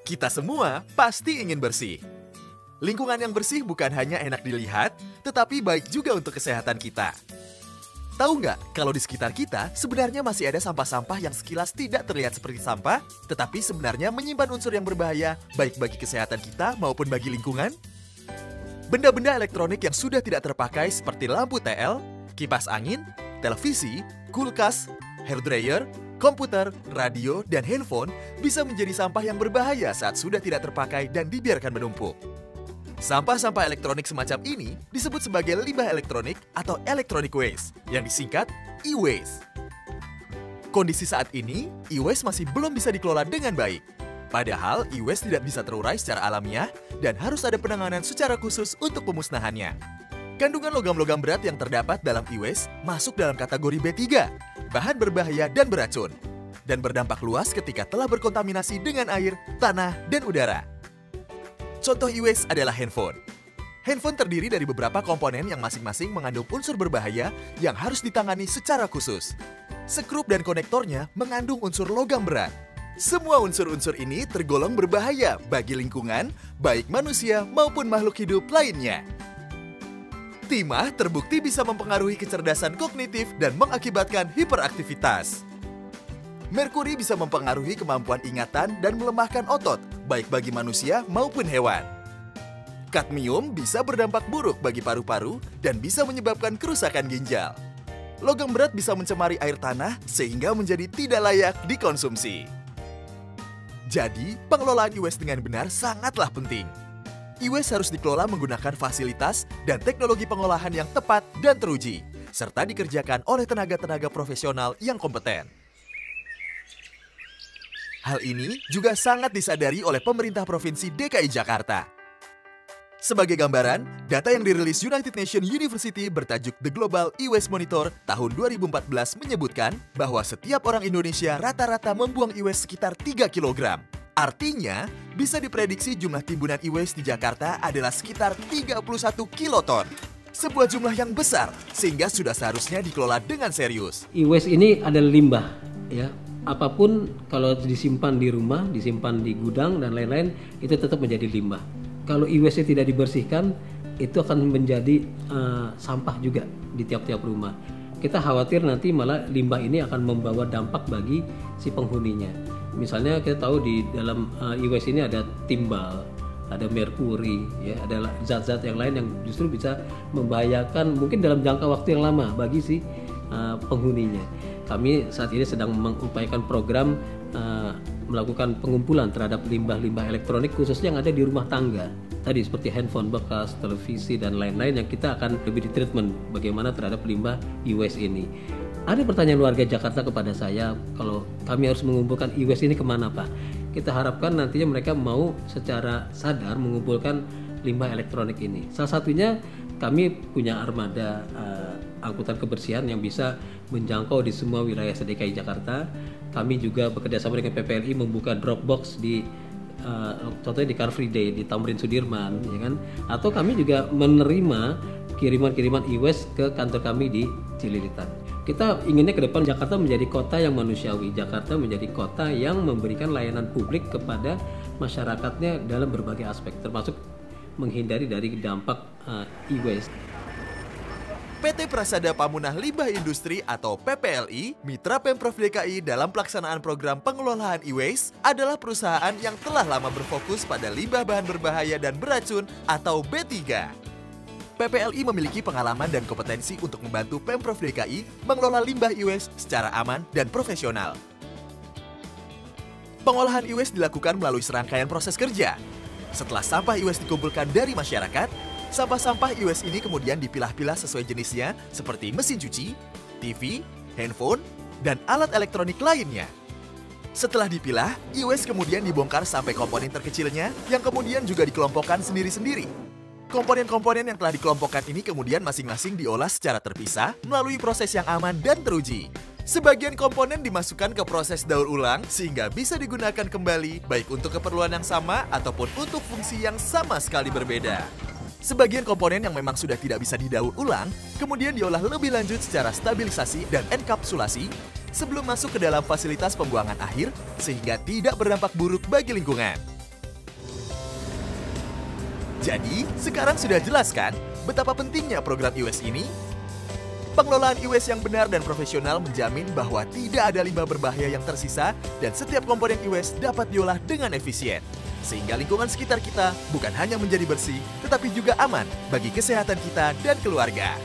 Kita semua pasti ingin bersih. Lingkungan yang bersih bukan hanya enak dilihat, tetapi baik juga untuk kesehatan kita. Tahu nggak, kalau di sekitar kita sebenarnya masih ada sampah-sampah yang sekilas tidak terlihat seperti sampah, tetapi sebenarnya menyimpan unsur yang berbahaya, baik bagi kesehatan kita maupun bagi lingkungan? Benda-benda elektronik yang sudah tidak terpakai seperti lampu TL, kipas angin, televisi, kulkas, hair dryer, komputer, radio, dan handphone bisa menjadi sampah yang berbahaya saat sudah tidak terpakai dan dibiarkan menumpuk. Sampah-sampah elektronik semacam ini disebut sebagai limbah elektronik atau electronic waste, yang disingkat e-waste. Kondisi saat ini, e-waste masih belum bisa dikelola dengan baik. Padahal, e-waste tidak bisa terurai secara alamiah dan harus ada penanganan secara khusus untuk pemusnahannya. Kandungan logam-logam berat yang terdapat dalam e-waste masuk dalam kategori B3, bahan berbahaya dan beracun, dan berdampak luas ketika telah berkontaminasi dengan air, tanah, dan udara. Contoh e-waste adalah handphone. Handphone terdiri dari beberapa komponen yang masing-masing mengandung unsur berbahaya yang harus ditangani secara khusus. Skrup dan konektornya mengandung unsur logam berat. Semua unsur-unsur ini tergolong berbahaya bagi lingkungan, baik manusia maupun makhluk hidup lainnya. Timah terbukti bisa mempengaruhi kecerdasan kognitif dan mengakibatkan hiperaktivitas. Merkuri bisa mempengaruhi kemampuan ingatan dan melemahkan otot, baik bagi manusia maupun hewan. Kadmium bisa berdampak buruk bagi paru-paru dan bisa menyebabkan kerusakan ginjal. Logam berat bisa mencemari air tanah sehingga menjadi tidak layak dikonsumsi. Jadi, pengelolaan e-waste dengan benar sangatlah penting. E-waste harus dikelola menggunakan fasilitas dan teknologi pengolahan yang tepat dan teruji, serta dikerjakan oleh tenaga-tenaga profesional yang kompeten. Hal ini juga sangat disadari oleh pemerintah Provinsi DKI Jakarta. Sebagai gambaran, data yang dirilis United Nations University bertajuk The Global E-Waste Monitor tahun 2014 menyebutkan bahwa setiap orang Indonesia rata-rata membuang e-waste sekitar 3 kg. Artinya, bisa diprediksi jumlah timbunan e-waste di Jakarta adalah sekitar 31 kiloton. Sebuah jumlah yang besar, sehingga sudah seharusnya dikelola dengan serius. E-waste ini adalah limbah, ya. Apapun kalau disimpan di rumah, disimpan di gudang dan lain-lain, itu tetap menjadi limbah. Kalau e-waste tidak dibersihkan, itu akan menjadi sampah juga di tiap-tiap rumah. Kita khawatir nanti malah limbah ini akan membawa dampak bagi si penghuninya. Misalnya kita tahu di dalam e-waste ini ada timbal, ada merkuri, ya, ada zat-zat yang lain yang justru bisa membahayakan mungkin dalam jangka waktu yang lama bagi si penghuninya. Kami saat ini sedang mengupayakan program melakukan pengumpulan terhadap limbah-limbah elektronik khususnya yang ada di rumah tangga. Tadi seperti handphone bekas, televisi, dan lain-lain yang kita akan lebih di treatment bagaimana terhadap limbah e-waste ini. Ada pertanyaan warga Jakarta kepada saya, kalau kami harus mengumpulkan e-waste ini kemana Pak? Kita harapkan nantinya mereka mau secara sadar mengumpulkan limbah elektronik ini. Salah satunya kami punya armada angkutan kebersihan yang bisa menjangkau di semua wilayah DKI Jakarta. Kami juga bekerjasama dengan PPLI membuka drop box di contohnya di Car Free Day di Tamrin Sudirman, ya kan? Atau kami juga menerima kiriman-kiriman e-waste ke kantor kami di Cililitan. Kita inginnya ke depan Jakarta menjadi kota yang manusiawi, Jakarta menjadi kota yang memberikan layanan publik kepada masyarakatnya dalam berbagai aspek, termasuk menghindari dari dampak e-waste. PT Prasada Pamunah Limbah Industri atau PPLI, mitra Pemprov DKI dalam pelaksanaan program pengelolaan e-waste, adalah perusahaan yang telah lama berfokus pada limbah bahan berbahaya dan beracun atau B3. PPLI memiliki pengalaman dan kompetensi untuk membantu Pemprov DKI mengelola limbah e-waste secara aman dan profesional. Pengolahan e-waste dilakukan melalui serangkaian proses kerja. Setelah sampah e-waste dikumpulkan dari masyarakat, sampah-sampah e-waste ini kemudian dipilah-pilah sesuai jenisnya seperti mesin cuci, TV, handphone, dan alat elektronik lainnya. Setelah dipilah, e-waste kemudian dibongkar sampai komponen terkecilnya yang kemudian juga dikelompokkan sendiri-sendiri. Komponen-komponen yang telah dikelompokkan ini kemudian masing-masing diolah secara terpisah melalui proses yang aman dan teruji. Sebagian komponen dimasukkan ke proses daur ulang sehingga bisa digunakan kembali baik untuk keperluan yang sama ataupun untuk fungsi yang sama sekali berbeda. Sebagian komponen yang memang sudah tidak bisa didaur ulang, kemudian diolah lebih lanjut secara stabilisasi dan enkapsulasi sebelum masuk ke dalam fasilitas pembuangan akhir sehingga tidak berdampak buruk bagi lingkungan. Jadi, sekarang sudah jelas kan betapa pentingnya program e-waste ini? Pengelolaan e-waste yang benar dan profesional menjamin bahwa tidak ada limbah berbahaya yang tersisa dan setiap komponen e-waste dapat diolah dengan efisien. Sehingga lingkungan sekitar kita bukan hanya menjadi bersih, tetapi juga aman bagi kesehatan kita dan keluarga.